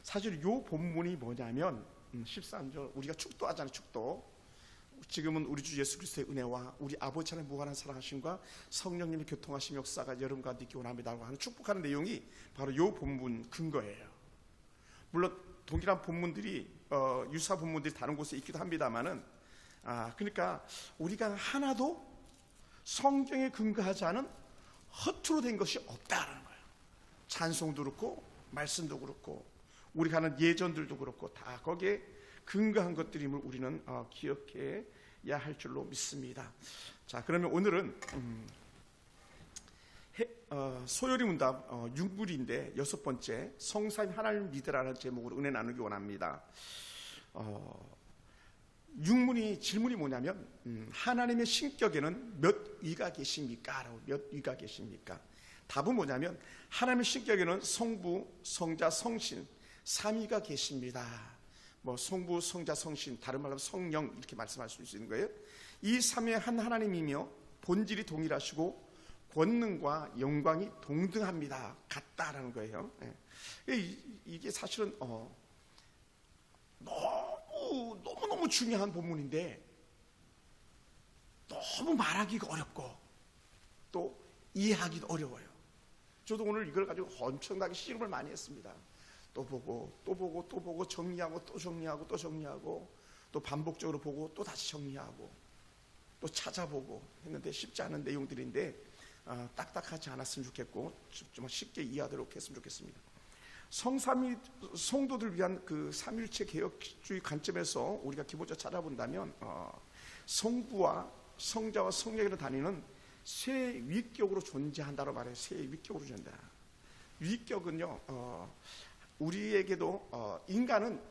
사실 요 본문이 뭐냐면 13절 우리가 축도하잖아요. 축도. 지금은 우리 주 예수 그리스도의 은혜와 우리 아버지 하나님의 무한한 사랑하심과 성령님의 교통하심 역사가 여러분과 함께 있기 원합니다 하는 축복하는 내용이 바로 요 본문 근거예요. 물론 동일한 본문들이 유사 본문들이 다른 곳에 있기도 합니다만은 그러니까 우리가 하나도 성경에 근거하지 않은 허투루 된 것이 없다라는 거예요. 찬송도 그렇고 말씀도 그렇고 우리가 하는 예전들도 그렇고 다 거기에 근거한 것들임을 우리는 기억해야 할 줄로 믿습니다. 자, 그러면 오늘은 소요리 문답 6물인데 6번째 성삼위 하나님을 믿으라는 제목으로 은혜 나누기 원합니다. 6문이 질문이 뭐냐면 하나님의 신격에는 몇 위가 계십니까? 라고 몇 위가 계십니까? 답은 뭐냐면 하나님의 신격에는 성부, 성자, 성신 3위가 계십니다. 뭐 성부, 성자, 성신 다른 말로 성령 이렇게 말씀할 수 있는 거예요. 이 3위의 한 하나님이며 본질이 동일하시고 권능과 영광이 동등합니다. 같다라는 거예요. 이게 사실은 너무 중요한 본문인데 너무 말하기가 어렵고 또 이해하기도 어려워요. 저도 오늘 이걸 가지고 엄청나게 씨름을 많이 했습니다. 또 보고 정리하고 또 정리하고 또 정리하고 또 반복적으로 보고 또 다시 정리하고 또 찾아보고 했는데 쉽지 않은 내용들인데 딱딱하지 않았으면 좋겠고 좀 쉽게 이해하도록 했으면 좋겠습니다. 성삼위 성도들 위한 그 삼일체 개혁주의 관점에서 우리가 기본적으로 찾아본다면 성부와 성자와 성령이라는 단위는 세 위격으로 존재한다고 말해요. 세 위격으로 존재한다. 위격은요 우리에게도 인간은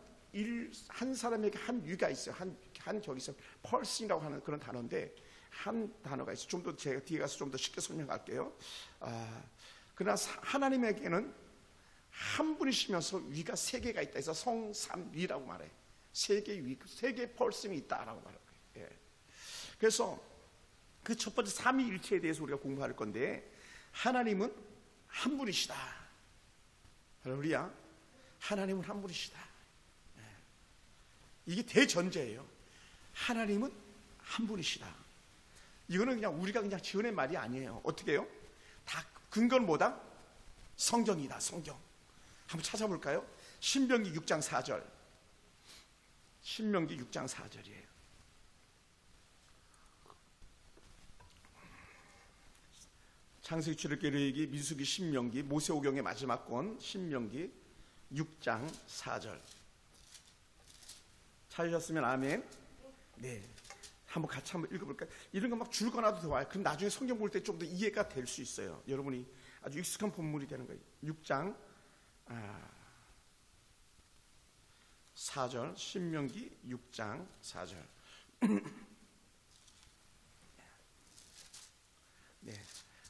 한 사람에게 한 위가 있어요. 한 격이 있어요. 펄싱이라고 하는 그런 단어인데 한 단어가 있어요. 좀 더 제가 뒤에 가서 좀 더 쉽게 설명할게요. 그러나 하나님에게는 한 분이시면서 위가 세 개가 있다 해서 성삼위라고 말해. 세 개의 위, 세 개의 펄싱이 있다라고 말해요. 예. 그래서 그 첫 번째 삼위일체에 대해서 우리가 공부할 건데 하나님은 한 분이시다. 할렐루야. 하나님은 한 분이시다. 예. 이게 대전제예요. 하나님은 한 분이시다. 이거는 그냥 우리가 그냥 지어낸 말이 아니에요. 어떻게 해요? 다 근거는 뭐다? 성경이다. 성경. 한번 찾아볼까요? 신명기 6장 4절. 신명기 6장 4절이에요. 창세기, 출애굽기, 레위기, 민수기, 신명기, 모세오경의 마지막 권 신명기 6장 4절. 찾으셨으면 아멘. 네. 한번 같이 한번 읽어볼까요? 이런 거 막 줄거나도 좋아요. 그럼 나중에 성경 볼 때 좀 더 이해가 될 수 있어요. 여러분이 아주 익숙한 본문이 되는 거예요. 6장 4절 신명기 6장 4절. 네,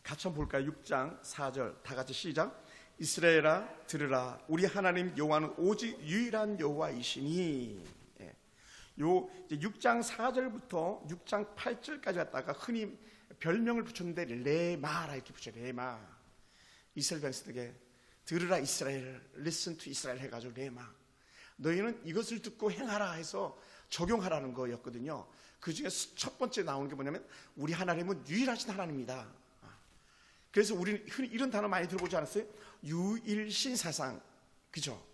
같이 한번 볼까요? 6장 4절 다 같이 시작. 이스라엘아 들으라 우리 하나님 여호와는 오직 유일한 여호와이시니. 요 이제 6장 4절부터 6장 8절까지 갔다가 흔히 별명을 붙였는데 레마라 이렇게 붙여요. 레마. 이스라엘 백성에게 들으라 이스라엘, listen to 이스라엘 해가지고 레마. 너희는 이것을 듣고 행하라 해서 적용하라는 거였거든요. 그 중에 첫 번째 나오는 게 뭐냐면 우리 하나님은 유일하신 하나님이다. 그래서 우리는 흔히 이런 단어 많이 들어보지 않았어요? 유일신사상, 그죠?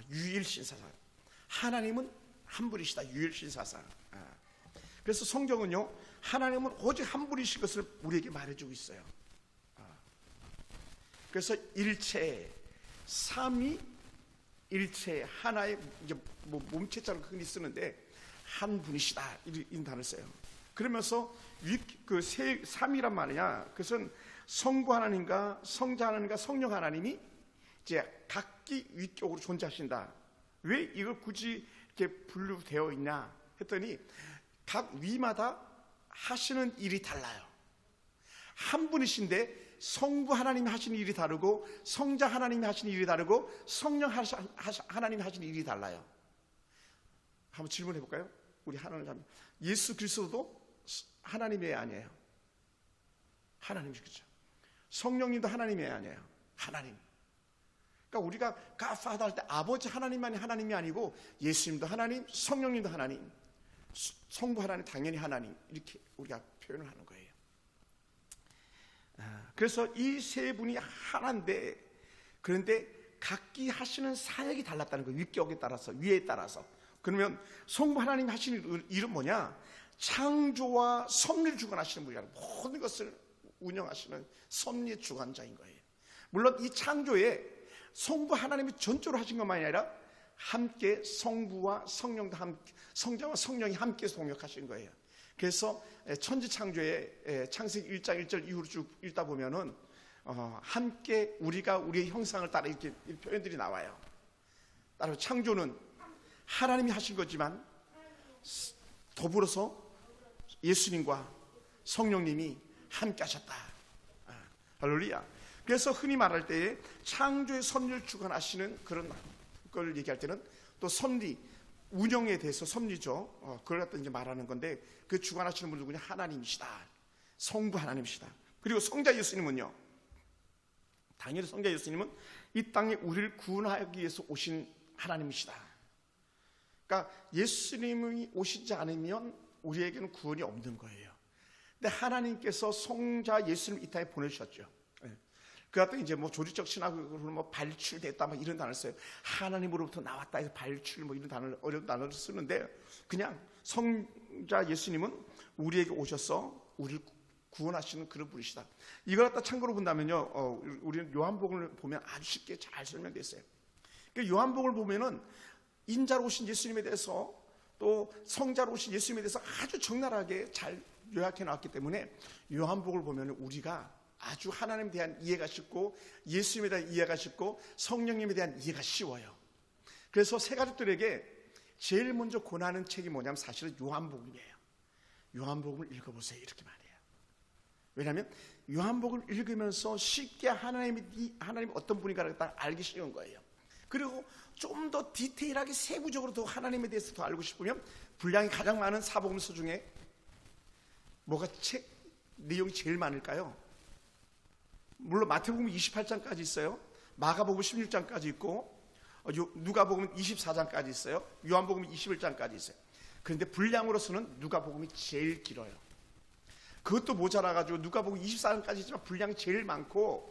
유일신사상. 하나님은 한 분이시다. 유일신사상. 그래서 성경은요 하나님은 오직 한 분이신 것을 우리에게 말해주고 있어요. 그래서 일체, 삼위, 일체 하나의 이제 뭐 몸체자로 흔히 쓰는데 한 분이시다 이런 단어를 써요. 그러면서 그 삼위란 말이냐? 그것은 성부 하나님과 성자 하나님과 성령 하나님이 이제 각기 위격으로 존재하신다. 왜 이걸 굳이 이렇게 분류되어 있냐 했더니 각 위마다 하시는 일이 달라요. 한 분이신데 성부 하나님이 하시는 일이 다르고 성자 하나님이 하시는 일이 다르고 성령 하나님이 하시는 일이 달라요. 한번 질문해 볼까요? 우리 하나님 예수 그리스도도 하나님의 아니에요. 하나님이죠. 성령님도 하나님의 아니에요. 하나님. 그러니까 우리가 가파다 할 때 아버지 하나님만이 하나님이 아니고 예수님도 하나님, 성령님도 하나님, 성부 하나님, 당연히 하나님, 이렇게 우리가 표현을 하는 거예요. 그래서 이 세 분이 하나인데, 그런데 각기 하시는 사역이 달랐다는 거예요. 위격에 따라서, 위에 따라서. 그러면 성부 하나님 하시는 일은 뭐냐? 창조와 섭리를 주관하시는 분이야. 모든 것을 운영하시는 섭리의 주관자인 거예요. 물론 이 창조에 성부 하나님이 전적으로 하신 것만이 아니라 함께 성부와 성령도 함께, 성자와 성령이 함께 동역하신 거예요. 그래서 천지 창조의 창세기 1장 1절 이후로 쭉 읽다 보면은 함께 우리가 우리의 형상을 따라 이렇게 표현들이 나와요. 따로 창조는 하나님이 하신 거지만 더불어서 예수님과 성령님이 함께 하셨다. 할렐루야. 그래서 흔히 말할 때에 창조의 섭리를 주관하시는 그런 걸 얘기할 때는 또 섭리, 운영에 대해서 섭리죠. 그걸 갖다 이제 말하는 건데, 그 주관하시는 분은 누구냐? 하나님이시다. 성부 하나님이시다. 그리고 성자 예수님은요, 당연히 성자 예수님은 이 땅에 우리를 구원하기 위해서 오신 하나님이시다. 그러니까 예수님이 오시지 않으면 우리에게는 구원이 없는 거예요. 근데 하나님께서 성자 예수님 이 땅에 보내주셨죠. 그 갖다 이제 뭐 조리적 신학으로 뭐 발출됐다 뭐 이런 단어를 써요. 하나님으로부터 나왔다 해서 발출 뭐 이런 단어를, 어려운 단어를 쓰는데, 그냥 성자 예수님은 우리에게 오셔서 우리를 구원하시는 그런 분이시다. 이걸 갖다 참고로 본다면요, 우리는 요한복음을 보면 아주 쉽게 잘 설명되어 있어요. 그러니까 요한복음을 보면은 인자로 오신 예수님에 대해서 또 성자로 오신 예수님에 대해서 아주 적나라하게 잘 요약해 나왔기 때문에 요한복음을 보면 우리가 아주 하나님에 대한 이해가 쉽고 예수님에 대한 이해가 쉽고 성령님에 대한 이해가 쉬워요. 그래서 새 가족들에게 제일 먼저 권하는 책이 뭐냐면 사실은 요한복음이에요. 요한복음을 읽어보세요, 이렇게 말해요. 왜냐하면 요한복음을 읽으면서 쉽게 하나님 어떤 분인가를 딱 알기 쉬운 거예요. 그리고 좀 더 디테일하게 세부적으로 더 하나님에 대해서 더 알고 싶으면 분량이 가장 많은 사복음서 중에 뭐가 책 내용이 제일 많을까요? 물론 마태복음 28장까지 있어요. 마가복음 16장까지 있고 누가복음 24장까지 있어요. 요한복음 21장까지 있어요. 그런데 분량으로서는 누가복음이 제일 길어요. 그것도 모자라가지고 누가복음 24장까지 있지만 분량이 제일 많고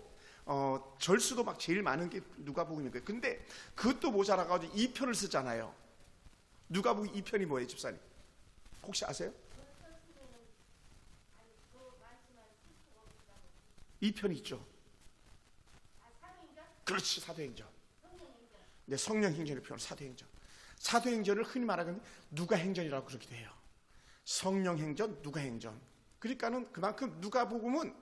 절수도 막 제일 많은 게 누가복음인 거예요. 근데 그것도 모자라가지고 2편을 쓰잖아요. 누가복음 2편이 뭐예요, 집사님? 혹시 아세요? 2편이 있죠. 그렇지, 사도행전. 네, 성령행전의 표현, 사도행전. 사도행전을 흔히 말하는 누가행전이라고 그러기도 해요. 성령행전, 누가행전. 그러니까는 그만큼 누가복음은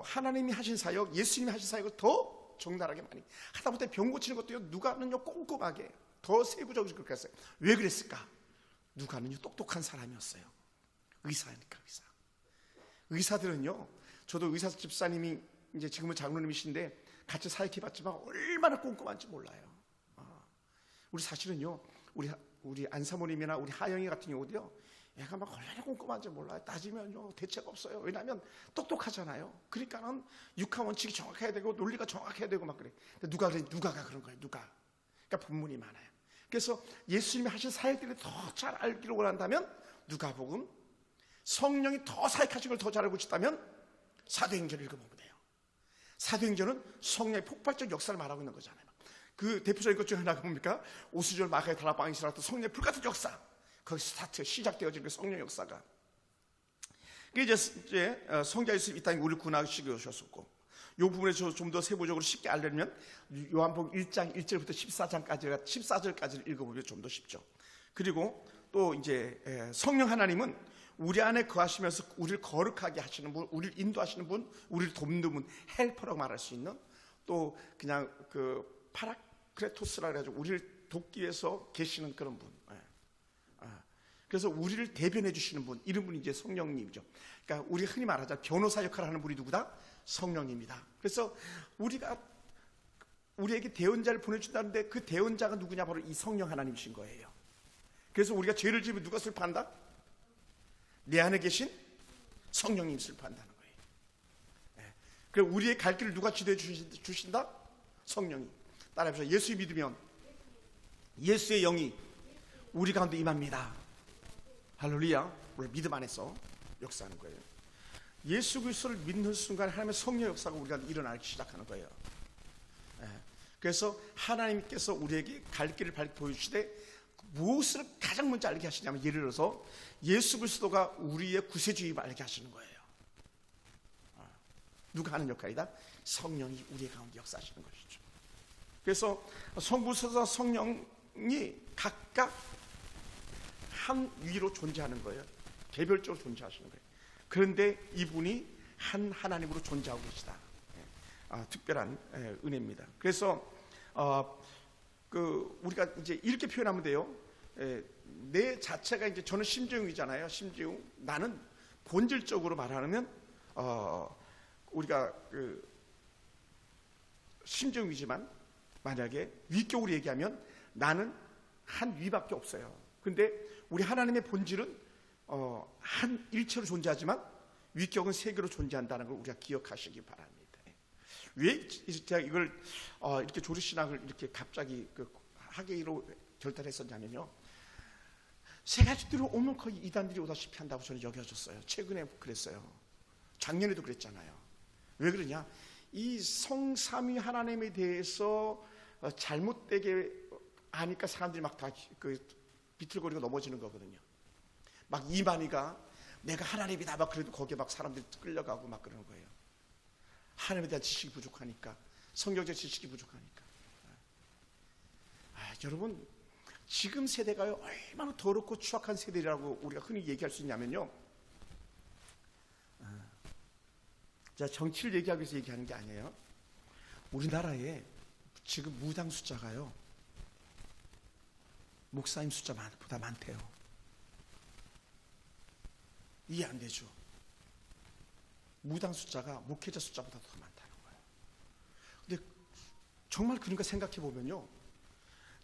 하나님이 하신 사역, 예수님이 하신 사역을 더 적나라하게 많이 하다못해 병 고치는 것도요, 누가는요 꼼꼼하게 더 세부적으로 그렇게 했어요. 왜 그랬을까? 누가는요 똑똑한 사람이었어요. 의사니까 의사. 의사들은요, 저도 의사 집사님이 이제 지금은 장로님이신데 같이 사역해봤지만 얼마나 꼼꼼한지 몰라요. 우리 사실은요, 우리 안사모님이나 우리 하영이 같은 경우도요, 얘가 막 얼마나 꼼꼼한지 몰라요. 따지면요 대책 없어요. 왜냐하면 똑똑하잖아요. 그러니까는 육하 원칙이 정확해야 되고 논리가 정확해야 되고 막 그래. 근데 누가가 그런 거예요. 누가. 그러니까 분문이 많아요. 그래서 예수님이 하신 사역들을 더 잘 알기를 원한다면 누가복음, 성령이 더 사역하신 걸 더 잘 알고 싶다면 사도행전을 읽어보면 돼요. 사도행전은 성령의 폭발적 역사를 말하고 있는 거잖아요. 그 대표적인 것 중에 하나가 뭡니까? 오수절 마가의 다락방에 일어났던 성령의 불같은 역사. 거기서 스타트, 시작되어진 그 성령 역사가. 이제 성자 예수님 이 땅에 우리를 구원하시기 오셨었고, 이 부분에 좀 더 세부적으로 쉽게 알려면 요한복음 1장 1절부터 14절까지를 읽어보면 좀 더 쉽죠. 그리고 또 이제 성령 하나님은 우리 안에 거하시면서 우리를 거룩하게 하시는 분, 우리를 인도하시는 분, 우리를 돕는 분, 헬퍼라고 말할 수 있는, 또 그냥 그 파라크레토스라 그래가지고 우리를 돕기 위해서 계시는 그런 분. 그래서 우리를 대변해 주시는 분, 이런 분이 이제 성령님이죠. 그러니까 우리 흔히 말하자 변호사 역할을 하는 분이 누구다? 성령님이다. 그래서 우리에게 대언자를 보내준다는데 그 대언자가 누구냐? 바로 이 성령 하나님이신 거예요. 그래서 우리가 죄를 지으면 누가 슬퍼한다? 내 안에 계신 성령님 슬퍼한다는 거예요. 그럼 우리의 갈 길을 누가 지도해 주신다? 성령이. 따라해보세요. 예수 믿으면 예수의 영이 우리 가운데 임합니다. 할렐루야. 우리 믿음 안에서 역사하는 거예요. 예수 그리스도를 믿는 순간 하나님의 성령 역사가 우리가 일어나기 시작하는 거예요. 그래서 하나님께서 우리에게 갈 길을 보여주시되 무엇을 가장 먼저 알게 하시냐면, 예를 들어서 예수 그리스도가 우리의 구세주임을 알게 하시는 거예요. 누가 하는 역할이다? 성령이 우리의 가운데 역사하시는 것이죠. 그래서 성부, 성자, 성령이 각각 한 위로 존재하는 거예요. 개별적으로 존재하시는 거예요. 그런데 이분이 한 하나님으로 존재하고 계시다. 특별한 은혜입니다. 그래서 우리가 이제 이렇게 표현하면 돼요. 내 자체가 이제 저는 심지웅이잖아요. 심지웅. 나는 본질적으로 말하면 우리가 심지웅이지만 만약에 위격으로 얘기하면 나는 한 위밖에 없어요. 근데 우리 하나님의 본질은 한 일체로 존재하지만 위격은 세 개로 존재한다는 걸 우리가 기억하시기 바랍니다. 왜 제가 이걸 이렇게 조르신학을 이렇게 갑자기 학예로 결단했었냐면요, 세 가지들을 오면 거의 이단들이 오다시피 한다고 저는 여겨졌어요. 최근에 그랬어요. 작년에도 그랬잖아요. 왜 그러냐? 이 성삼위 하나님에 대해서 잘못되게 아니까 사람들이 막 다 비틀거리고 넘어지는 거거든요. 막 이만희가 내가 하나님이다 막 그래도 거기에 막 사람들이 끌려가고 막 그러는 거예요. 하나님에 대한 지식이 부족하니까, 성경적 지식이 부족하니까. 여러분, 지금 세대가 얼마나 더럽고 추악한 세대라고 우리가 흔히 얘기할 수 있냐면요, 제가 정치를 얘기하기 위해서 얘기하는 게 아니에요. 우리나라에 지금 무당 숫자가요, 목사님 숫자보다 많대요. 이해 안 되죠? 무당 숫자가 목회자 숫자보다 더 많다는 거예요. 근데 정말 그러니까 생각해 보면요,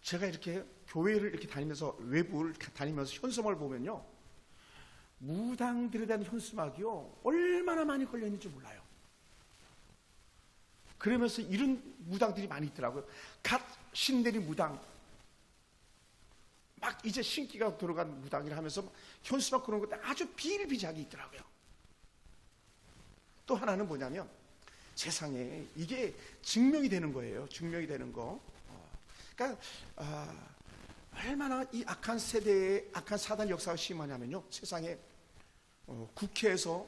제가 이렇게 교회를 이렇게 다니면서, 외부를 다니면서 현수막을 보면요, 무당들에 대한 현수막이요 얼마나 많이 걸려 있는지 몰라요. 그러면서 이런 무당들이 많이 있더라고요. 갓 신내린 무당, 막 이제 신기가 들어간 무당이라 하면서 현수막 그런 것도 아주 비일비재하게 있더라고요. 또 하나는 뭐냐면, 세상에 이게 증명이 되는 거예요. 증명이 되는 거. 그러니까 얼마나 이 악한 세대의 악한 사단 역사가 심하냐면요, 세상에 국회에서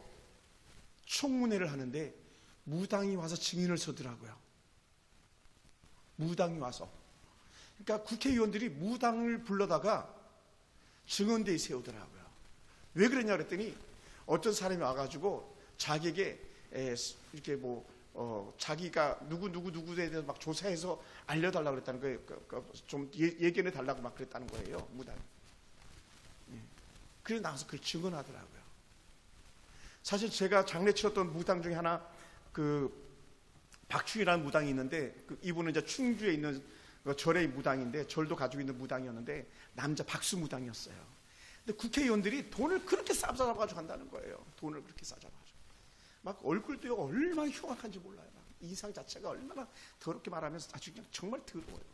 청문회를 하는데 무당이 와서 증인을 서더라고요. 무당이 와서. 그러니까 국회의원들이 무당을 불러다가 증언대에 세우더라고요. 왜 그러냐 그랬더니 어떤 사람이 와가지고 자기에게 이렇게 자기가 누구에 대해서 막 조사해서 알려달라고 그랬다는 거예요. 좀 예견해 달라고 막 그랬다는 거예요, 무당이. 그래서 나와서 그걸 증언하더라고요. 사실 제가 장례 치렀던 무당 중에 하나, 박충이라는 무당이 있는데, 이분은 이제 충주에 있는 절의 무당인데, 절도 가지고 있는 무당이었는데, 남자 박수 무당이었어요. 근데 국회의원들이 돈을 그렇게 싸잡아가지고 한다는 거예요. 돈을 그렇게 싸잡아가지고. 막 얼굴도 얼마나 흉악한지 몰라요. 막 인상 자체가 얼마나 더럽게 말하면서 아주 그냥 정말 더러워요.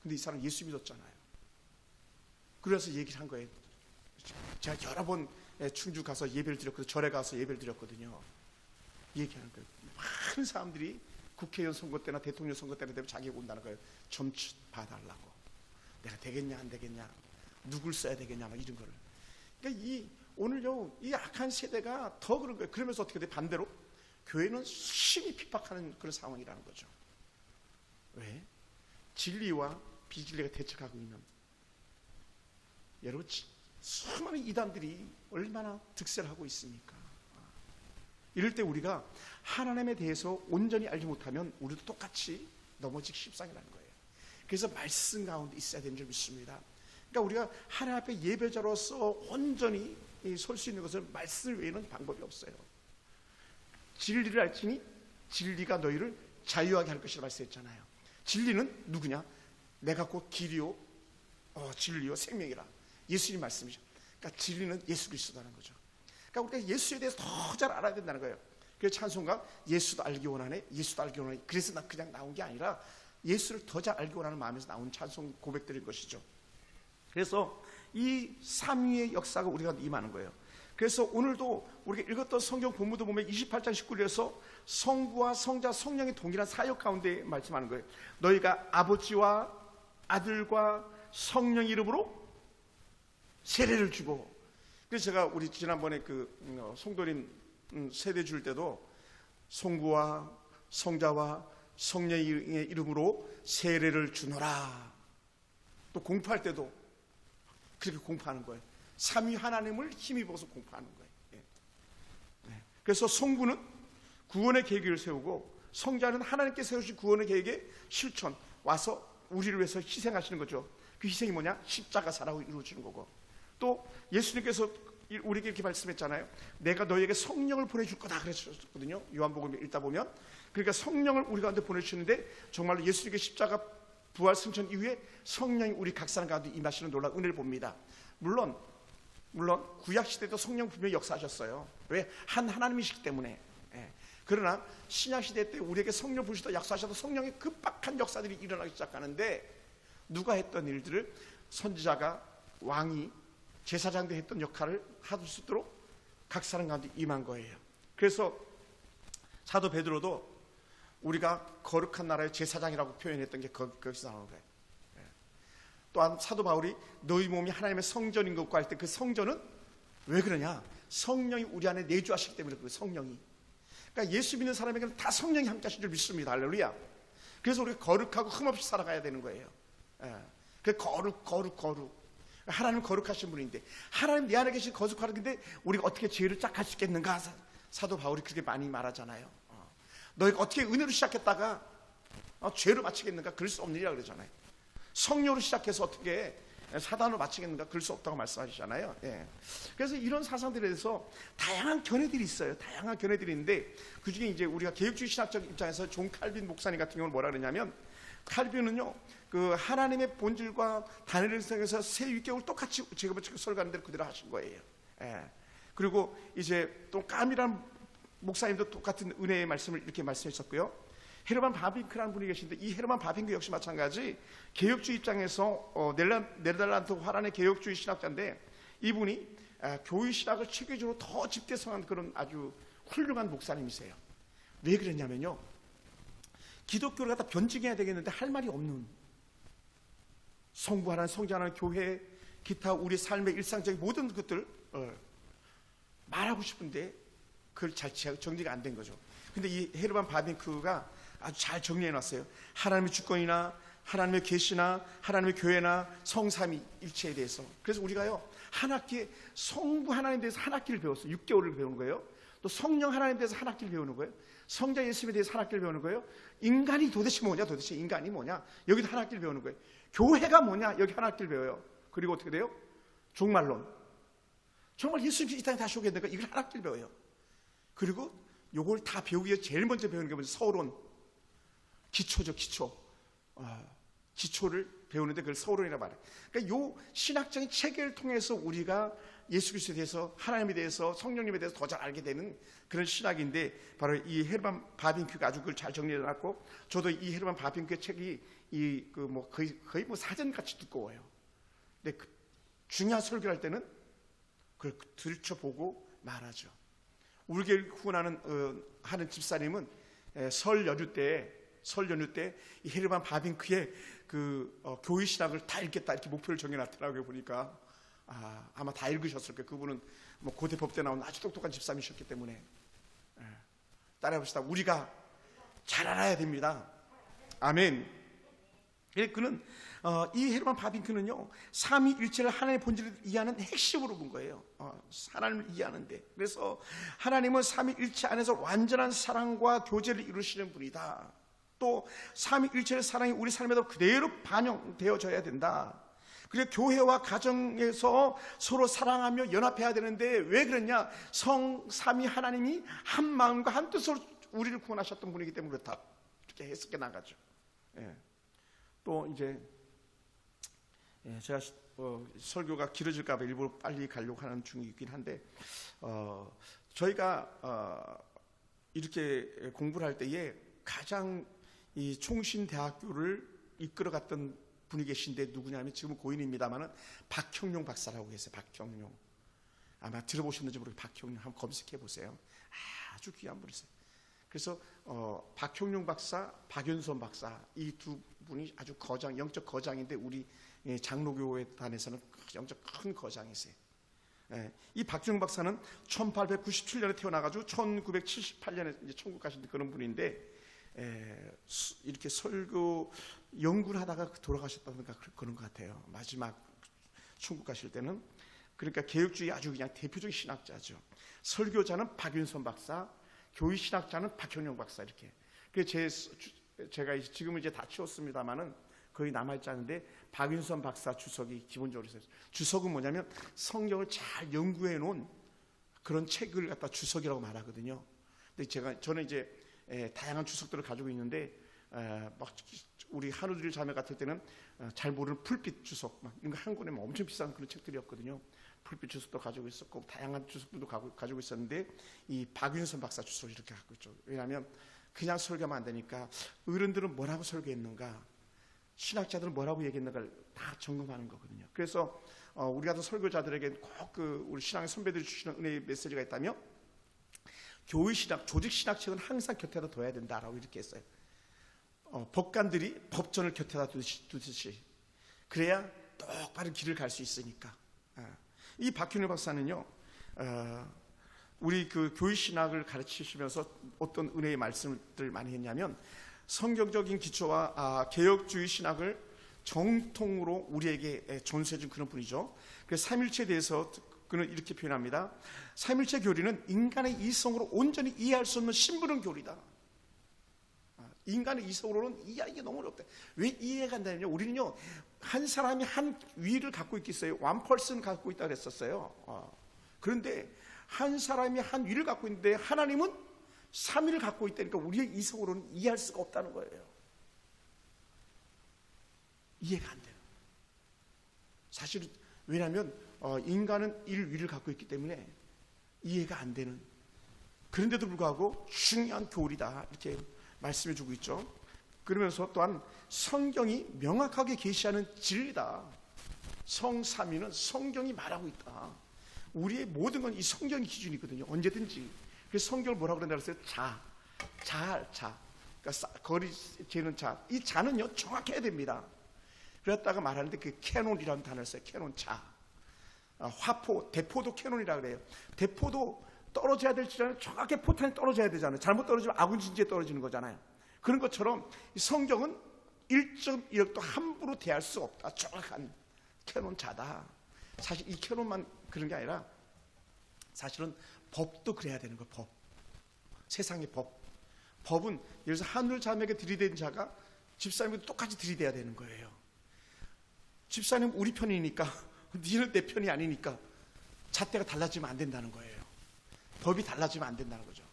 근데 이 사람 예수 믿었잖아요. 그래서 얘기를 한 거예요. 제가 여러 번 충주 가서 예배를 드렸거든요. 절에 가서 예배를 드렸거든요. 얘기하는 거예요. 많은 사람들이 국회의원 선거 때나 대통령 선거 때나 되면 자기가 온다는 거예요. 좀 봐달라고. 내가 되겠냐 안 되겠냐, 누굴 써야 되겠냐, 막 이런 거를. 그러니까 오늘요, 이 악한 세대가 더 그런 거예요. 그러면서 어떻게 돼? 반대로 교회는 수시히 핍박하는 그런 상황이라는 거죠. 왜? 진리와 비진리가 대척하고 있는, 여러분, 수많은 이단들이 얼마나 득세를 하고 있습니까? 이럴 때 우리가 하나님에 대해서 온전히 알지 못하면 우리도 똑같이 넘어지기 십상이라는 거예요. 그래서 말씀 가운데 있어야 되는 줄 믿습니다. 그러니까 우리가 하나님 앞에 예배자로서 온전히 설 수 있는 것은 말씀 외에는 방법이 없어요. 진리를 알지니 진리가 너희를 자유하게 할 것이라 말씀했잖아요. 진리는 누구냐? 내가 곧 길이요 진리요 생명이라. 예수님 말씀이죠. 그러니까 진리는 예수 그리스도라는 거죠. 그러니까 우리가 예수에 대해서 더 잘 알아야 된다는 거예요. 그래서 찬송가 예수도 알기 원하네, 예수도 알기 원하네. 그래서 나 그냥 나온 게 아니라 예수를 더 잘 알기 원하는 마음에서 나온 찬송 고백들인 것이죠. 그래서 이 삼위의 역사가 우리가 임하는 거예요. 그래서 오늘도 우리가 읽었던 성경 본문도 보면 28장 19절에서 성부와 성자 성령의 동일한 사역 가운데 말씀하는 거예요. 너희가 아버지와 아들과 성령 이름으로 세례를 주고. 그래서 제가 우리 지난번에 그 송도림 세례 줄 때도 성부와 성자와 성령의 이름으로 세례를 주노라. 또 공부할 때도 그렇게 공부하는 거예요. 삼위 하나님을 힘입어서 공부하는 거예요. 네. 그래서 성부는 구원의 계획을 세우고 성자는 하나님께 세우신 구원의 계획의 실천 와서 우리를 위해서 희생하시는 거죠. 그 희생이 뭐냐? 십자가사라고 이루어지는 거고, 또 예수님께서 우리에게 이렇게 말씀했잖아요. 내가 너희에게 성령을 보내줄 거다 그러셨거든요. 요한복음 읽다 보면. 그러니까 성령을 우리 가운데 보내주시는데 정말로 예수님께 십자가 부활 승천 이후에 성령이 우리 각 사람 가운데 임하시는 놀라운 은혜를 봅니다. 물론 구약 시대도 성령 분명히 역사하셨어요. 왜? 한 하나님이시기 때문에. 그러나 신약 시대 때 우리에게 성령 부으시다 역사하셔도 성령의 급박한 역사들이 일어나기 시작하는데, 누가 했던 일들을 선지자가, 왕이, 제사장도 했던 역할을 할 수 있도록 각 사람 가운데 임한 거예요. 그래서 사도 베드로도 우리가 거룩한 나라의 제사장이라고 표현했던 게 거기서 나오는 거예요. 또한 사도 바울이 너희 몸이 하나님의 성전인 것과 할 때 그 성전은 왜 그러냐? 성령이 우리 안에 내주하시기 때문에. 그 성령이, 그러니까 예수 믿는 사람에게는 다 성령이 함께 하신 줄 믿습니다. 할렐루야. 그래서 우리가 거룩하고 흠없이 살아가야 되는 거예요. 그 거룩. 하나님 거룩하신 분인데, 하나님 내 안에 계신 거룩하신데 우리가 어떻게 죄를 짝할 수 있겠는가? 사도 바울이 그렇게 많이 말하잖아요. 너희가 어떻게 은혜로 시작했다가 죄로 마치겠는가? 그럴 수 없느니라 그러잖아요. 성령으로 시작해서 어떻게 사단으로 마치겠는가? 그럴 수 없다고 말씀하시잖아요. 그래서 이런 사상들에 대해서 다양한 견해들이 있어요. 다양한 견해들이 있는데, 그 중에 이제 우리가 개혁주의 신학적 입장에서 존 칼빈 목사님 같은 경우는 뭐라 그러냐면, 칼빈은요, 그 하나님의 본질과 단일을 생각해서 새 6개월 똑같이 제가 설교하는 대로 그대로 하신 거예요. 그리고 이제 또 까미란 목사님도 똑같은 은혜의 말씀을 이렇게 말씀하셨고요. 헤르만 바빙크라는 분이 계신데, 이 헤르만 바빙크 역시 마찬가지 개혁주의 입장에서 네덜란드 화란의 개혁주의 신학자인데, 이분이 교회 신학을 체계적으로 더 집대성한 그런 아주 훌륭한 목사님이세요. 왜 그러냐면요, 기독교를 갖다 변증해야 되겠는데 할 말이 없는, 성부 하나님, 성자 하나님, 교회, 기타 우리 삶의 일상적인 모든 것들 말하고 싶은데 그걸 잘 정리가 안 된 거죠. 근데 이 헤르만 바빙크가 아주 잘 정리해 놨어요. 하나님의 주권이나 하나님의 계시나 하나님의 교회나 성삼위 일체에 대해서. 그래서 우리가요, 한 학기에 성부 하나님에 대해서 한 학기를 배웠어요. 6개월을 배우는 거예요. 또 성령 하나님에 대해서 한 학기를 배우는 거예요. 성자 예수님에 대해서 한 학기를 배우는 거예요. 인간이 도대체 뭐냐, 도대체 인간이 뭐냐, 여기도 한 학기를 배우는 거예요. 교회가 뭐냐, 여기 한 학기를 배워요. 그리고 어떻게 돼요? 종말론. 정말 예수님이 이 땅에 다시 오겠는가, 이걸 한 학기를 배워요. 그리고 요걸 다 배우기 위해 제일 먼저 배우는 게 뭐죠? 서론. 기초죠, 기초. 기초를 배우는데 그걸 서론이라고 말해요. 그러니까 요 신학적인 체계를 통해서 우리가 예수 그리스도에 대해서, 하나님에 대해서, 성령님에 대해서 더 잘 알게 되는 그런 신학인데, 바로 이 헤르만 바빙크가 아주 그걸 잘 정리해 놨고, 저도 이 헤르만 바빙크의 책이 거의 사전같이 두꺼워요. 근데 중요한 설교를 할 때는 그걸 들춰보고 말하죠. 우리 교회 후원하는 하는 집사님은 설 연휴 때 이 헤르만 바빙크의 교회 신학을 다 읽겠다 이렇게 목표를 정해놨더라고요. 보니까 아마 다 읽으셨을 거예요. 그분은 고대 법대 나온 아주 똑똑한 집사님이셨기 때문에. 따라해봅시다. 우리가 잘 알아야 됩니다. 아멘. 그는 이 헤르만 바빙크는요, 삼위일체를 하나님의 본질을 이해하는 핵심으로 본 거예요. 하나님을 이해하는데. 그래서 하나님은 삼위일체 안에서 완전한 사랑과 교제를 이루시는 분이다. 또 삼위일체의 사랑이 우리 삶에도 그대로 반영되어져야 된다. 그리고 교회와 가정에서 서로 사랑하며 연합해야 되는데, 왜 그랬냐? 삼위 하나님이 한 마음과 한 뜻으로 우리를 구원하셨던 분이기 때문에 그렇다, 이렇게 해석해 나가죠. 또 이제 제가 설교가 길어질까 봐 일부러 빨리 가려고 하는 중이긴 한데, 저희가 이렇게 공부를 할 때에 가장 이 총신대학교를 이끌어갔던 분이 계신데 누구냐면 지금은 고인입니다만은 박형룡 박사라고 계세요. 박형룡. 아마 들어보셨는지 모르겠어요. 박형룡 한번 검색해 보세요. 아주 귀한 분이세요. 그래서 박형룡 박사, 박윤선 박사 이 두 분이 아주 영적 거장인데 우리 장로교회단에서는 영적 큰 거장이세요. 이 박형룡 박사는 1897년에 태어나가지고 1978년에 이제 천국 가신 그런 분인데 이렇게 설교 연구를 하다가 돌아가셨다든가 그런 것 같아요. 마지막 천국 가실 때는. 그러니까 개혁주의 아주 그냥 대표적인 신학자죠. 설교자는 박윤선 박사, 교회 신학자는 박형룡 박사 이렇게. 그래서 제가 지금은 이제 다 치웠습니다만은 거의 남아있지 않은데 박윤선 박사 주석이 기본적으로 있어요. 주석은 뭐냐면 성경을 잘 연구해 놓은 그런 책을 갖다 주석이라고 말하거든요. 근데 저는 이제 다양한 주석들을 가지고 있는데 막 우리 한우들 자매 같을 때는 잘 모르는 풀빛 주석 막 이런 거 한 권에 엄청 비싼 그런 책들이었거든요. 풀빛 주석도 가지고 있었고 다양한 주석들도 가지고 있었는데 이 박윤선 박사 주석을 이렇게 갖고 있죠. 왜냐하면 그냥 설교하면 안 되니까 어른들은 뭐라고 설교했는가, 신학자들은 뭐라고 얘기했는가를 다 점검하는 거거든요. 그래서 우리 같은 설교자들에게 꼭 우리 신앙의 선배들이 주시는 은혜의 메시지가 있다면 교회 신학, 조직 신학책은 항상 곁에다 둬야 된다라고 이렇게 했어요. 법관들이 법전을 곁에다 두듯이 그래야 똑바른 길을 갈 수 있으니까. 이 박형룡 박사는요, 우리 그 교회 신학을 가르치시면서 어떤 은혜의 말씀들을 많이 했냐면 성경적인 기초와 개혁주의 신학을 정통으로 우리에게 전수해준 그런 분이죠. 그래서 삼일체에 대해서 그는 이렇게 표현합니다. 삼일체 교리는 인간의 이성으로 온전히 이해할 수 없는 심부름 교리다. 인간의 이성으로는 이해하기가 너무 어렵다. 왜 이해가 안 되냐면 우리는요, 한 사람이 한 위를 갖고 있겠어요. one person 갖고 있다고 했었어요. 그런데 한 사람이 한 위를 갖고 있는데 하나님은 3위를 갖고 있다니까 우리의 이성으로는 이해할 수가 없다는 거예요. 이해가 안 돼요. 사실은 왜냐하면 인간은 1위를 갖고 있기 때문에 이해가 안 되는, 그런데도 불구하고 중요한 교리다 이렇게 말씀해 주고 있죠. 그러면서 또한 성경이 명확하게 계시하는 진리다. 성삼위는 성경이 말하고 있다. 우리의 모든 건 이 성경이 기준이거든요. 언제든지. 그래서 성경을 뭐라고 그런다 그랬어요? 자. 그러니까 거리 재는 자. 이 자는요 정확해야 됩니다. 그랬다가 말하는데 그 캐논이라는 단어를 써요. 캐논 자. 화포, 대포도 캐논이라고 그래요. 대포도 떨어져야 될지라는 정확하게 포탄이 떨어져야 되잖아요. 잘못 떨어지면 아군 진지에 떨어지는 거잖아요. 그런 것처럼 이 성경은 1.1억도 함부로 대할 수 없다. 정확한 캐논자다. 사실 이 캐논만 그런 게 아니라 사실은 법도 그래야 되는 거예요. 법. 세상의 법. 법은 예를 들어서 하늘 자매에게 들이댄 자가 집사님에게 똑같이 들이대야 되는 거예요. 집사님 우리 편이니까 니는 내 편이 아니니까 잣대가 달라지면 안 된다는 거예요. 법이 달라지면 안 된다는 거죠.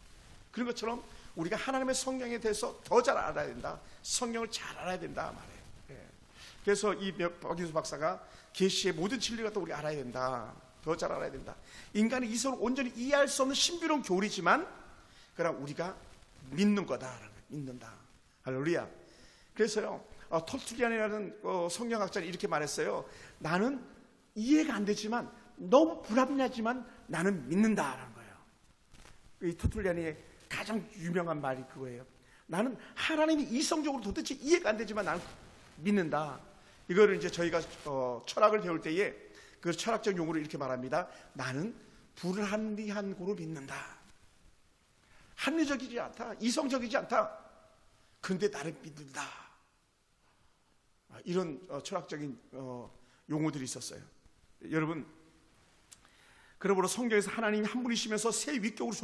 그런 것처럼 우리가 하나님의 성경에 대해서 더 잘 알아야 된다. 성경을 잘 알아야 된다 말이에요. 그래서 이 박윤수 박사가 계시의 모든 진리를 갖다 우리 알아야 된다. 더 잘 알아야 된다. 인간의 이성을 온전히 이해할 수 없는 신비로운 교리지만 그러나 우리가 믿는 거다. 믿는다. 할렐루야. 그래서요 터툴리안이라는 성경학자는 이렇게 말했어요. 나는 이해가 안 되지만 너무 불합리하지만 나는 믿는다라는 거예요. 이 터툴리안의 가장 유명한 말이 그거예요. 나는 하나님이 이성적으로 도대체 이해가 안 되지만 나는 믿는다. 이거를 이제 저희가 철학을 배울 때에 그 철학적 용어로 이렇게 말합니다. 나는 불합리한 고로 믿는다. 합리적이지 않다. 이성적이지 않다. 그런데 나를 믿는다. 이런 철학적인 용어들이 있었어요. 여러분, 그러므로 성경에서 하나님이 한 분이시면서 세 위격으로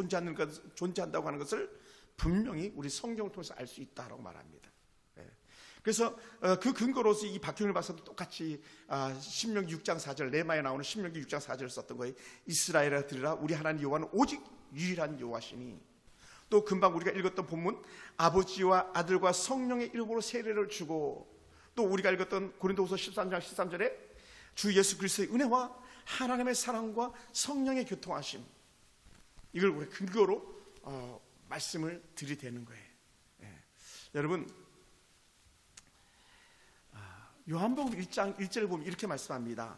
존재한다고 하는 것을 분명히 우리 성경을 통해서 알 수 있다라고 말합니다. 그래서 그 근거로서 이 박형룡 박사도 똑같이 신명기 6장 4절, 레마에 나오는 신명기 6장 4절을 썼던 거예요. 이스라엘아 들으라, 우리 하나님 여호와는 오직 유일한 여호와시니. 또 금방 우리가 읽었던 본문, 아버지와 아들과 성령의 이름으로 세례를 주고, 또 우리가 읽었던 고린도후서 13장 13절에 주 예수 그리스도의 은혜와 하나님의 사랑과 성령의 교통하심, 이걸 우리 근거로 말씀을 들이대는 거예요. 여러분, 요한복음 1장 1절을 보면 이렇게 말씀합니다.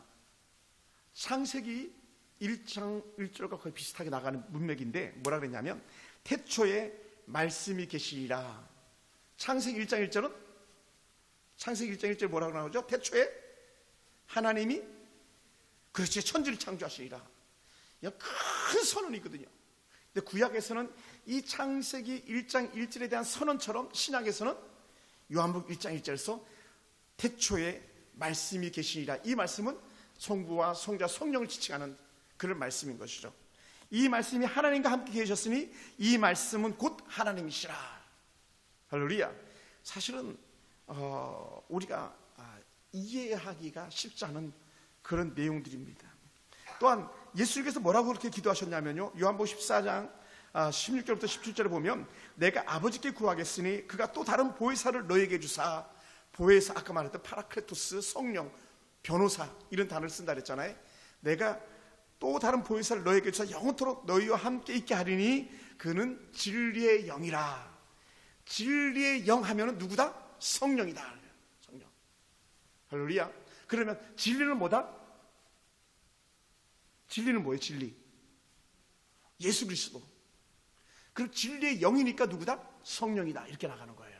창세기 1장 1절과 거의 비슷하게 나가는 문맥인데 뭐라 그랬냐면 태초에 말씀이 계시리라. 창세기 1장 1절은 창세기 1장 1절 뭐라고 나오죠? 태초에 하나님이 그렇지 천지를 창조하시리라. 이건 큰 선언이거든요. 근데 구약에서는 이 창세기 1장 1절에 대한 선언처럼 신약에서는 요한복음 1장 1절에서 태초에 말씀이 계시니라. 이 말씀은 성부와 성자 성령을 지칭하는 그런 말씀인 것이죠. 이 말씀이 하나님과 함께 계셨으니 이 말씀은 곧 하나님이시라. 할렐루야. 사실은 우리가 이해하기가 쉽지 않은 그런 내용들입니다. 또한 예수님께서 뭐라고 그렇게 기도하셨냐면요, 요한복음 14장 16절부터 17절에 보면 내가 아버지께 구하겠으니 그가 또 다른 보혜사를 너에게 주사. 보혜사, 아까 말했던 파라클레토스, 성령, 변호사 이런 단어를 쓴다 그랬잖아요. 내가 또 다른 보혜사를 너에게 주사 영원토록 너희와 함께 있게 하리니 그는 진리의 영이라. 진리의 영 하면은 누구다? 성령이다. 성령. 할렐루야. 그러면 진리는 뭐다? 진리는 뭐예요? 진리. 예수 그리스도. 그럼 진리의 영이니까 누구다? 성령이다. 이렇게 나가는 거예요.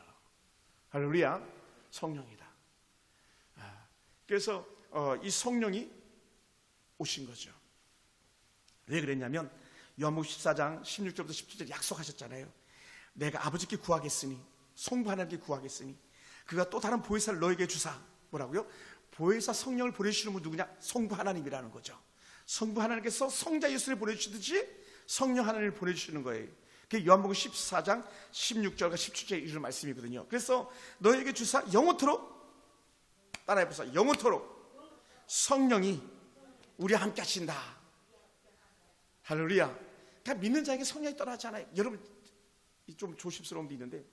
할렐루야. 성령이다. 그래서 이 성령이 오신 거죠. 왜 그랬냐면 요한복음 14장 16절부터 17절 약속하셨잖아요. 내가 아버지께 구하겠으니, 성부 하나님께 구하겠으니 그가 또 다른 보혜사를 너에게 주사. 뭐라고요? 보혜사 성령을 보내주시는 분 누구냐? 성부 하나님이라는 거죠. 성부 하나님께서 성자 예수를 보내주시듯이 성령 하나님을 보내주시는 거예요. 그게 요한복음 14장 16절과 17절에 이르는 말씀이거든요. 그래서 너에게 주사 영원토록, 따라해보세요. 영원토록 성령이 우리와 함께 하신다. 할렐루야. 그러니까 믿는 자에게 성령이 떠나지 않아요. 여러분 좀 조심스러운 게 있는데,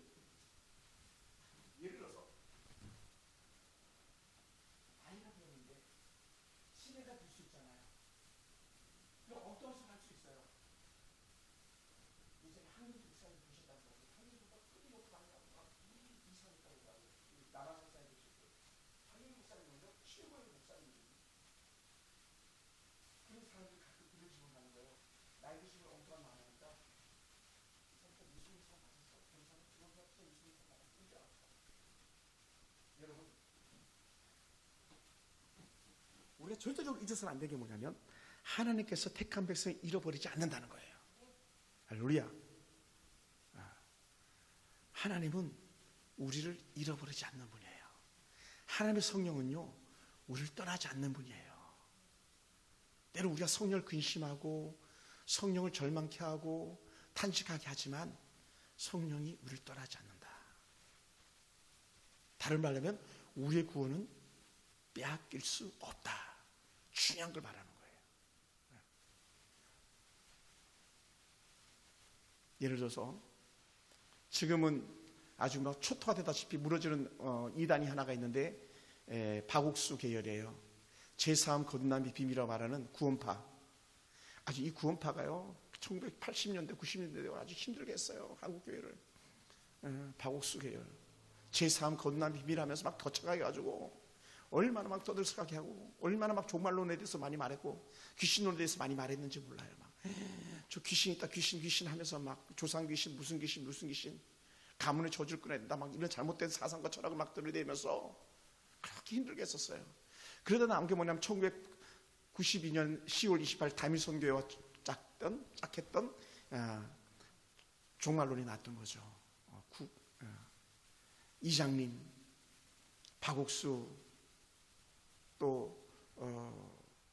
예를 들어서 아이가 되었는데 시내가 될 수 있잖아요. 그럼 어떤 수가 할 수 있어요? 이제 한국 목사님 보셨다는 거예요. 한국보다 크게 놓고 가니까 이상했다고 하고 남한 목사님 보셨어요. 한국 목사님은요 최고의 목사님이에요. 그런 사람들이 가끔 이런 질문 하는 거예요. 나이 드시면 엉뚱한 말 하니까 여러분, 우리가 절대적으로 잊어서는 안 되는 게 뭐냐면 하나님께서 택한 백성을 잃어버리지 않는다는 거예요. 할렐루야. 하나님은 우리를 잃어버리지 않는 분이에요. 하나님의 성령은요 우리를 떠나지 않는 분이에요. 때로 우리가 성령을 근심하고 성령을 절망케 하고 탄식하게 하지만 성령이 우리를 떠나지 않는다. 다른 말로 하면 우리의 구원은 빼앗길 수 없다. 중요한 걸 말하는 거예요. 예를 들어서 지금은 아주 막 초토화되다시피 무너지는 이단이 하나가 있는데 박옥수 계열이에요. 제3 거듭남의 비밀이라고 말하는 구원파. 아주 이 구원파가요 1980년대 90년대 아주 힘들게 했어요. 한국교회를. 박옥수 계열 제3 거듭남 비밀하면서 막 거쳐가게 해가지고 얼마나 막 떠들썩하게 하고 얼마나 막 종말론에 대해서 많이 말했고 귀신론에 대해서 많이 말했는지 몰라요. 막 저 귀신 있다 귀신 하면서 막 조상 귀신 무슨 귀신 가문의 저주를 끊어야 된다 막 이런 잘못된 사상과 철학을 막 들이대면서 그렇게 힘들게 했었어요. 그러다 나온 게 뭐냐면 1992년 10월 28일 다밀선교회와 짝했던 종말론이 났던 거죠. 이장님, 박옥수, 또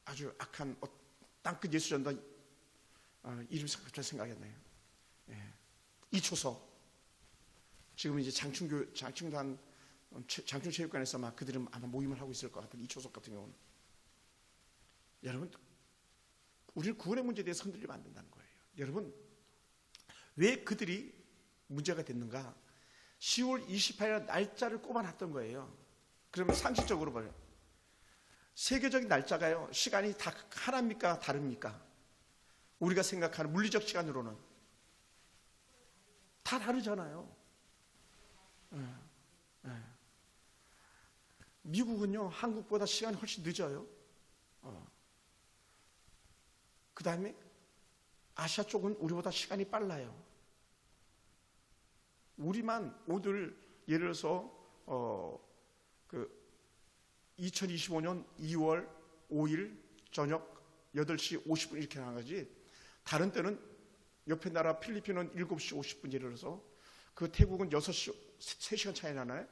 아주 악한 땅끝 예수전도 이름이 갑자기 생각이 안 나요. 이초석. 지금 이제 장충체육관에서 막 그들은 아마 모임을 하고 있을 것 같은 이초석 같은 경우는. 여러분, 우리는 구원의 문제에 대해서 흔들리면 안 된다는 거예요. 여러분, 왜 그들이 문제가 됐는가? 10월 28일 날짜를 꼽아놨던 거예요. 그러면 상식적으로 봐요. 세계적인 날짜가요, 시간이 다 하나입니까? 다릅니까? 우리가 생각하는 물리적 시간으로는 다 다르잖아요. 미국은요 한국보다 시간이 훨씬 늦어요. 그 다음에 아시아 쪽은 우리보다 시간이 빨라요. 우리만 오늘 예를 들어서 2025년 2월 5일 저녁 8시 50분 이렇게 나간 거지, 다른 때는 옆에 나라 필리핀은 7시 50분 예를 들어서, 그 태국은 6시 3시간 차이 나나요?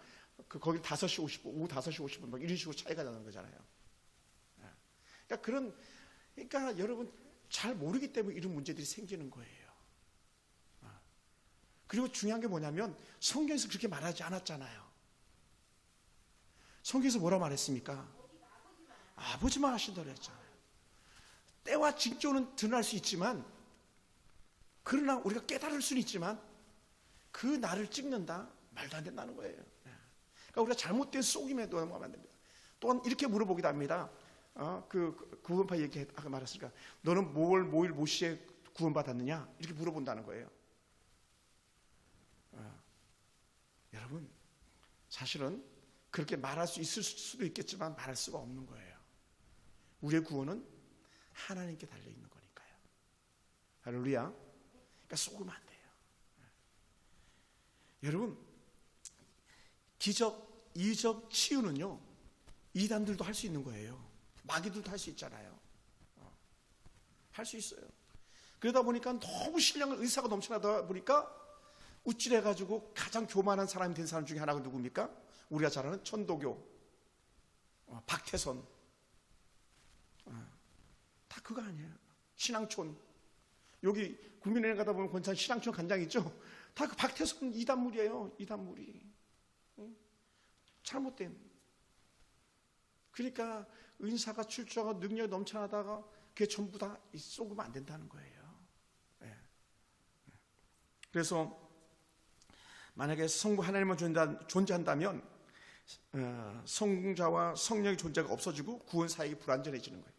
거기 5시 50분, 오후 5시 50분 막 이런 식으로 차이가 나는 거잖아요. 그러니까 여러분 잘 모르기 때문에 이런 문제들이 생기는 거예요. 그리고 중요한 게 뭐냐면 성경에서 그렇게 말하지 않았잖아요. 성경에서 뭐라 말했습니까? 아버지만 하신다고 했잖아요. 때와 징조는 드러날 수 있지만, 그러나 우리가 깨달을 수는 있지만 그 날을 찍는다? 말도 안 된다는 거예요. 그러니까 우리가 잘못된 속임에도 넘어가면 안 됩니다. 또한 이렇게 물어보기도 합니다. 구원파 얘기 아까 말했으니까 너는 뭐일 뭐 시에 구원받았느냐? 이렇게 물어본다는 거예요. 여러분 사실은 그렇게 말할 수 있을 수도 있겠지만 말할 수가 없는 거예요. 우리의 구원은 하나님께 달려있는 거니까요. 할렐루야. 그러니까 속으면 안 돼요. 여러분 기적, 이적, 치유는요 이단들도 할 수 있는 거예요. 마귀들도 할 수 있잖아요. 할 수 있어요. 그러다 보니까 너무 신령한 의사가 넘쳐나다 보니까 우쭐해가지고 가장 교만한 사람이 된 사람 중에 하나가 누굽니까? 우리가 잘 아는 천도교, 박태선, 다 그거 아니에요. 신앙촌, 여기 국민의힘 가다 보면 권산 신앙촌 간장 있죠? 다 그 박태선 이단물이에요. 이단물이 잘못된. 그러니까 은사가 출중하고 능력이 넘쳐나다가 그게 전부 다 쏘으면 안 된다는 거예요. 그래서 만약에 성부 하나님만 존재한다면 성자와 성령의 존재가 없어지고 구원 사역이 불완전해지는 거예요.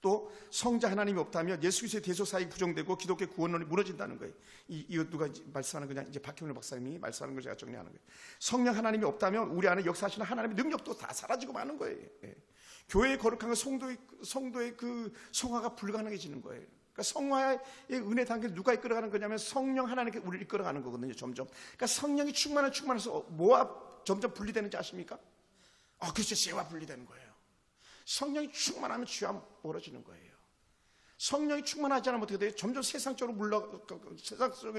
또 성자 하나님이 없다면 예수 그리스도의 대속 사역이 부정되고 기독교의 구원론이 무너진다는 거예요. 이거 누가 말씀하는 거냐? 이제 박형일 박사님이 말씀하는 걸 제가 정리하는 거예요. 성령 하나님이 없다면 우리 안에 역사하시는 하나님의 능력도 다 사라지고 마는 거예요. 교회의 거룩한 성도의 그 성화가 불가능해지는 거예요. 그러니까 성화의 은혜 단계를 누가 이끌어가는 거냐면 성령 하나님께 우리를 이끌어가는 거거든요. 점점. 그러니까 성령이 충만해서 뭐와 점점 분리되는지 아십니까? 그렇죠. 죄와 분리되는 거예요. 성령이 충만하면 죄와 멀어지는 거예요. 성령이 충만하지 않으면 어떻게 돼요? 점점 세상적인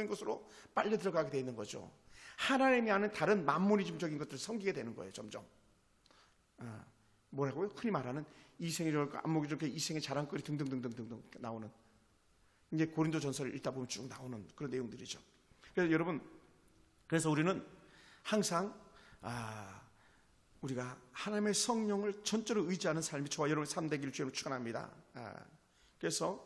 것으로 빨려 들어가게 되어 있는 거죠. 하나님이 아는 다른 만모니즘적인 것들을 섬기게 되는 거예요. 점점. 뭐라고요? 흔히 말하는 이생이 좋을까 안목이 좋을까 이생의 자랑거리 등등등등등 나오는, 이제 고린도전서를 읽다 보면 쭉 나오는 그런 내용들이죠. 그래서 여러분, 그래서 우리는 항상 우리가 하나님의 성령을 전적으로 의지하는 삶이 저와 여러분의 삶 되기를 주님으로 축원합니다. 그래서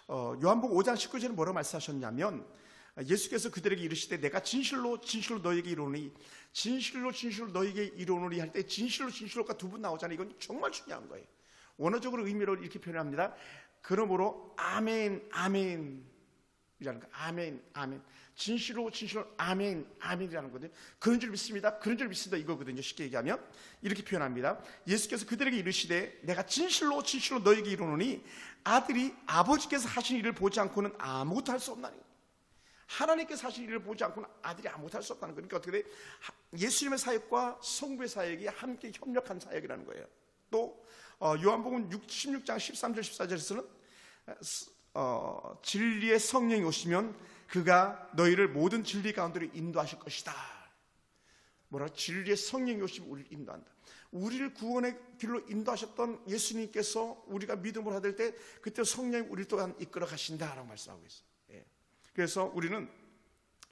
요한복음 5장 19절에 뭐라고 말씀하셨냐면, 예수께서 그들에게 이르시되 내가 진실로 너에게 이르노니, 진실로 너에게 이르노니 할 때 진실로가 두 번 나오잖아요. 이건 정말 중요한 거예요. 원어적으로 의미로 이렇게 표현합니다. 그러므로 아멘 이라는 거. 아멘. 진실로 아멘이라는 거거든요. 그런 줄 믿습니다 이거거든요. 쉽게 얘기하면 이렇게 표현합니다. 예수께서 그들에게 이르시되 내가 진실로 너에게 이르노니 아들이 아버지께서 하신 일을 보지 않고는 아무것도 할 수 없나니. 하나님께서 하신 일을 보지 않고는 아들이 아무것도 할 수 없다는 거니까 어떻게 돼? 예수님의 사역과 성부의 사역이 함께 협력한 사역이라는 거예요. 또 요한복음 16장 13절 14절에서는 진리의 성령이 오시면 그가 너희를 모든 진리 가운데로 인도하실 것이다. 뭐라고? 진리의 성령이 오시면 우리를 인도한다. 우리를 구원의 길로 인도하셨던 예수님께서 우리가 믿음으로 받을 때 그때 성령이 우리를 또한 이끌어 가신다라고 말씀하고 있어요. 그래서 우리는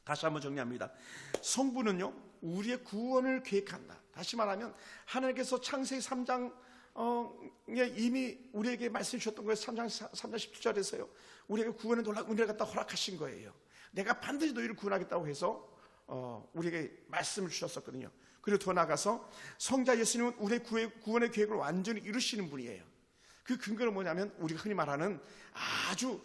다시 한번 정리합니다. 성부는요 우리의 구원을 계획한다. 다시 말하면 하나님께서 창세기 3장 이미 우리에게 말씀해 주셨던 거예요. 3장 17절에서요 우리에게 구원의 놀라운 은혜를 갖다 허락하신 거예요. 내가 반드시 너희를 구원하겠다고 해서 우리에게 말씀을 주셨었거든요. 그리고 더 나아가서 성자 예수님은 우리의 구원의 계획을 완전히 이루시는 분이에요. 그 근거는 뭐냐면 우리가 흔히 말하는 아주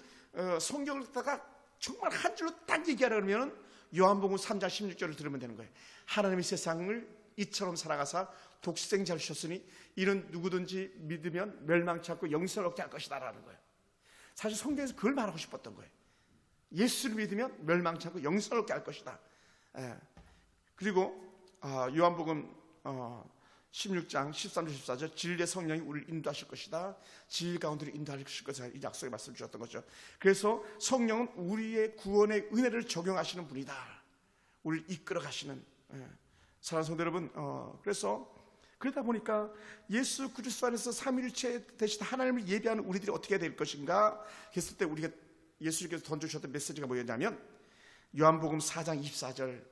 성경을 갖다가 정말 한 줄로 딱 얘기하라 그러면 요한복음 3장 16절을 들으면 되는 거예요. 하나님이 세상을 이처럼 살아가사 독생자를 주셨으니 이는 누구든지 믿으면 멸망치 않고 영생을 얻게 할 것이다 라는 거예요. 사실 성경에서 그걸 말하고 싶었던 거예요. 예수를 믿으면 멸망치 않고 영생을 얻게 할 것이다. 그리고 요한복음 16장 13절 14절 진리의 성령이 우리를 인도하실 것이다. 진리 가운데로 인도하실 것이다. 이 약속의 말씀을 주셨던 거죠. 그래서 성령은 우리의 구원의 은혜를 적용하시는 분이다. 우리를 이끌어 가시는. 사랑하는 성도 여러분, 그래서 그러다 보니까 예수 그리스도 안에서 삼위일체 되신 하나님을 예배하는 우리들이 어떻게 될 것인가 했을 때 우리가 예수님께서 던져주셨던 메시지가 뭐였냐면 요한복음 4장 24절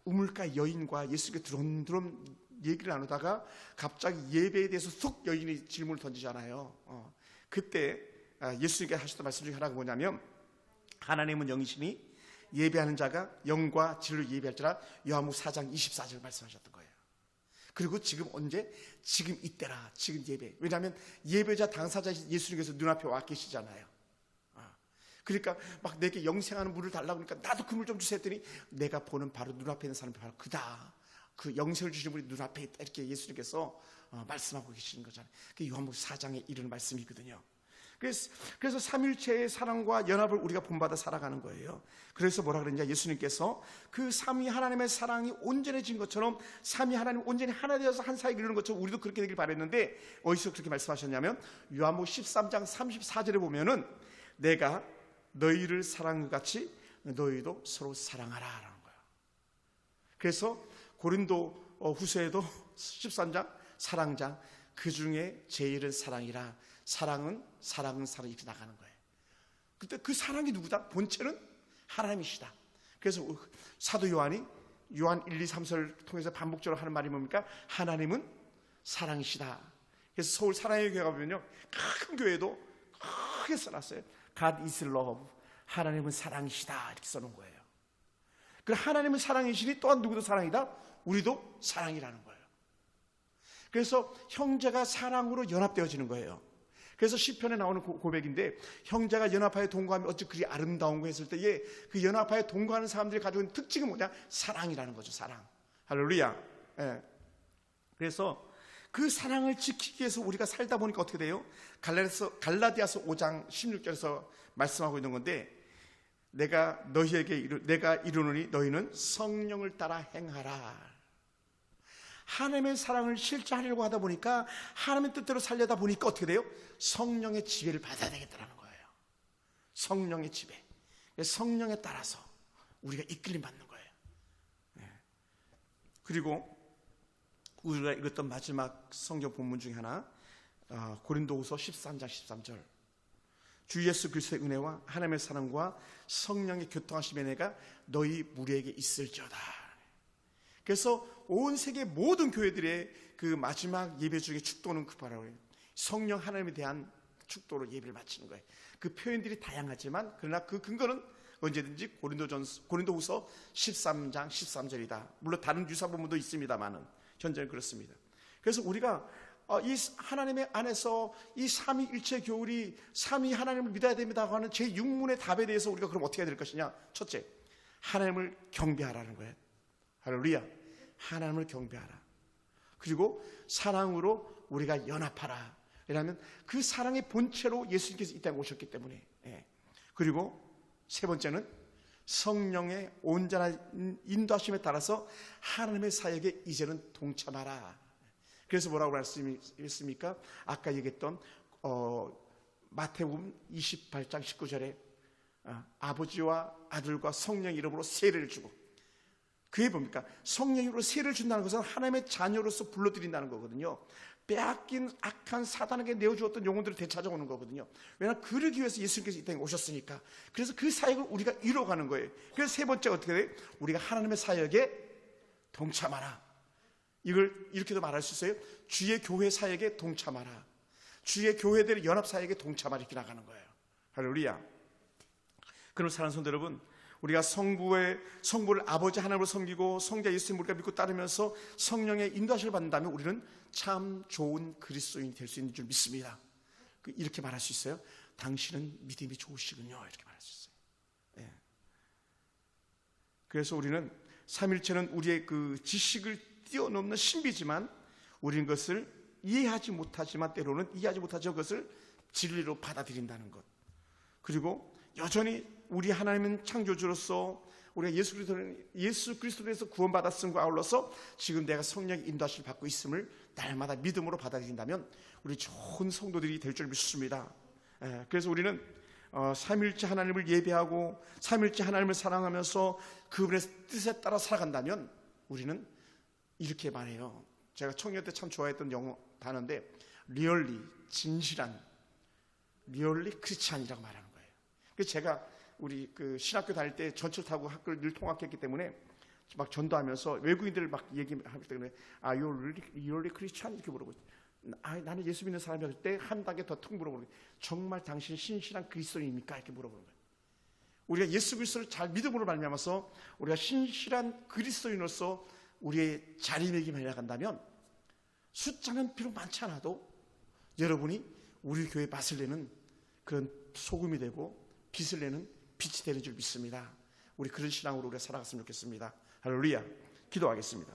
우물가 여인과 예수님께 드론드론 얘기를 나누다가 갑자기 예배에 대해서 속 여인이 질문을 던지잖아요. 그때 예수님께 하셨던 말씀 중에 하나가 뭐냐면 하나님은 영이시니 예배하는 자가 영과 진리로 예배할지라 요한복음 4장 24절 말씀하셨던 거예요. 그리고 지금 언제? 지금 이때라. 지금 예배. 왜냐하면 예배자 당사자 예수님께서 눈앞에 와 계시잖아요. 그러니까 막 내게 영생하는 물을 달라고 하니까 나도 그 물 좀 주세요 했더니 내가 보는 바로 눈앞에 있는 사람이 바로 그다. 그 영생을 주시는 분이 눈앞에 있다. 이렇게 예수님께서 말씀하고 계시는 거잖아요. 그게 요한복음 4장에 이르는 말씀이거든요. 그래서 삼일체의 사랑과 연합을 우리가 본받아 살아가는 거예요. 그래서 뭐라 그랬냐, 예수님께서 그 삼위 하나님의 사랑이 온전해진 것처럼 삼위 하나님 온전히 하나 되어서 한 사역을 이루는 것처럼 우리도 그렇게 되길 바랬는데 어디서 그렇게 말씀하셨냐면 요한복음 13장 34절에 보면은 내가 너희를 사랑한 것 같이 너희도 서로 사랑하라 라는 거예요. 그래서 고린도 후서에도 13장 사랑장 그 중에 제일은 사랑이라 사랑은 이렇게 나가는 거예요. 그때 그 사랑이 누구다? 본체는 하나님이시다. 그래서 사도 요한 1, 2, 3서를 통해서 반복적으로 하는 말이 뭡니까? 하나님은 사랑이시다. 그래서 서울 사랑의 교회가 보면요, 큰 교회도 크게 써놨어요. God is love. 하나님은 사랑이시다. 이렇게 써놓은 거예요. 그 하나님은 사랑이시니 또한 누구도 사랑이다? 우리도 사랑이라는 거예요. 그래서 형제가 사랑으로 연합되어지는 거예요. 그래서 시편에 나오는 고백인데 형제가 연합하여 동거하면 어찌 그리 아름다운가 했을 때에 그 연합하여 동거하는 사람들이 가지고 있는 특징은 뭐냐? 사랑이라는 거죠. 사랑. 할렐루야. 예. 그래서 그 사랑을 지키기 위해서 우리가 살다 보니까 어떻게 돼요? 갈라디아서 5장 16절에서 말씀하고 있는 건데 내가 이루노니 너희는 성령을 따라 행하라. 하나님의 사랑을 실제하려고 하다 보니까 하나님의 뜻대로 살려다 보니까 어떻게 돼요? 성령의 지배를 받아야 되겠다는 거예요. 성령의 지배. 성령에 따라서 우리가 이끌림 받는 거예요. 그리고 우리가 읽었던 마지막 성경 본문 중에 하나 고린도후서 13장 13절 주 예수 그리스도의 은혜와 하나님의 사랑과 성령의 교통하심의 은혜가 너희 무리에게 있을지어다. 그래서 온 세계 모든 교회들의 그 마지막 예배 중에 축도는 그 바로 성령 하나님에 대한 축도로 예배를 마치는 거예요. 그 표현들이 다양하지만 그러나 그 근거는 언제든지 고린도후서 13장 13절이다. 물론 다른 유사 본문도 있습니다만은 현재는 그렇습니다. 그래서 우리가 이 하나님의 안에서 이 삼위일체 교울이 삼위 하나님을 믿어야 됩니다고 하는 제6문의 답에 대해서 우리가 그럼 어떻게 해야 될 것이냐? 첫째, 하나님을 경배하라는 거예요. 할렐루야. 하나님을 경배하라. 그리고 사랑으로 우리가 연합하라. 왜냐하면 그 사랑의 본체로 예수님께서 이 땅에 오셨기 때문에. 그리고 세 번째는 성령의 온전한 인도하심에 따라서 하나님의 사역에 이제는 동참하라. 그래서 뭐라고 말씀했습니까? 아까 얘기했던 마태복음 28장 19절에 아버지와 아들과 성령 이름으로 세례를 주고, 그게 뭡니까? 성령으로 세례를 준다는 것은 하나님의 자녀로서 불러들인다는 거거든요. 빼앗긴 악한 사단에게 내어주었던 영혼들을 되찾아오는 거거든요. 왜냐하면 그러기 위해서 예수님께서 이 땅에 오셨으니까. 그래서 그 사역을 우리가 이뤄가는 거예요. 그래서 세 번째가 어떻게 돼요? 우리가 하나님의 사역에 동참하라. 이걸 이렇게도 말할 수 있어요. 주의 교회 사역에 동참하라. 주의 교회들의 연합 사역에 동참하라. 이렇게 나가는 거예요. 할렐루야. 그럼 사랑하는 성도 여러분, 우리가 성부를 아버지 하나님으로 섬기고 성자 예수님 우리가 믿고 따르면서 성령의 인도하심을 받는다면 우리는 참 좋은 그리스도인이 될 수 있는 줄 믿습니다. 이렇게 말할 수 있어요. 당신은 믿음이 좋으시군요. 이렇게 말할 수 있어요. 그래서 우리는 삼일체는 우리의 그 지식을 뛰어넘는 신비지만 우리는 그것을 이해하지 못하지만 때로는 이해하지 못하죠. 그것을 진리로 받아들인다는 것. 그리고 여전히 우리 하나님은 창조주로서 우리가 예수 그리스도에서 구원받았음과 아울러서 지금 내가 성령의 인도하심을 받고 있음을 날마다 믿음으로 받아들인다면 우리 좋은 성도들이 될 줄 믿습니다. 그래서 우리는 삼일째 하나님을 예배하고 삼일째 하나님을 사랑하면서 그분의 뜻에 따라 살아간다면 우리는 이렇게 말해요. 제가 청년 때 참 좋아했던 영어 단어인데 리얼리, 진실한, 리얼리 크리스찬이라고 말하는 거예요. 그래서 제가 우리 그 신학교 다닐 때 전철 타고 학교를 늘 통학했기 때문에 막 전도하면서 외국인들 막 얘기하기 때문에 you're really Christian? 이렇게 물어보죠. 나는 예수 믿는 사람이 할 때 한 단계 더 퉁 물어보는 거예요. 정말 당신 신실한 그리스도인입니까? 이렇게 물어보는 거예요. 우리가 예수 그리스도를 잘 믿음으로 말미암아서 우리가 신실한 그리스도인으로서 우리의 자리매김을 해나간다면 숫자는 비록 많지 않아도 여러분이 우리 교회 맛을 내는 그런 소금이 되고 빛을 내는 빛이 되는 줄 믿습니다. 우리 그런 신앙으로 우리가 살아갔으면 좋겠습니다. 할렐루야. 기도하겠습니다.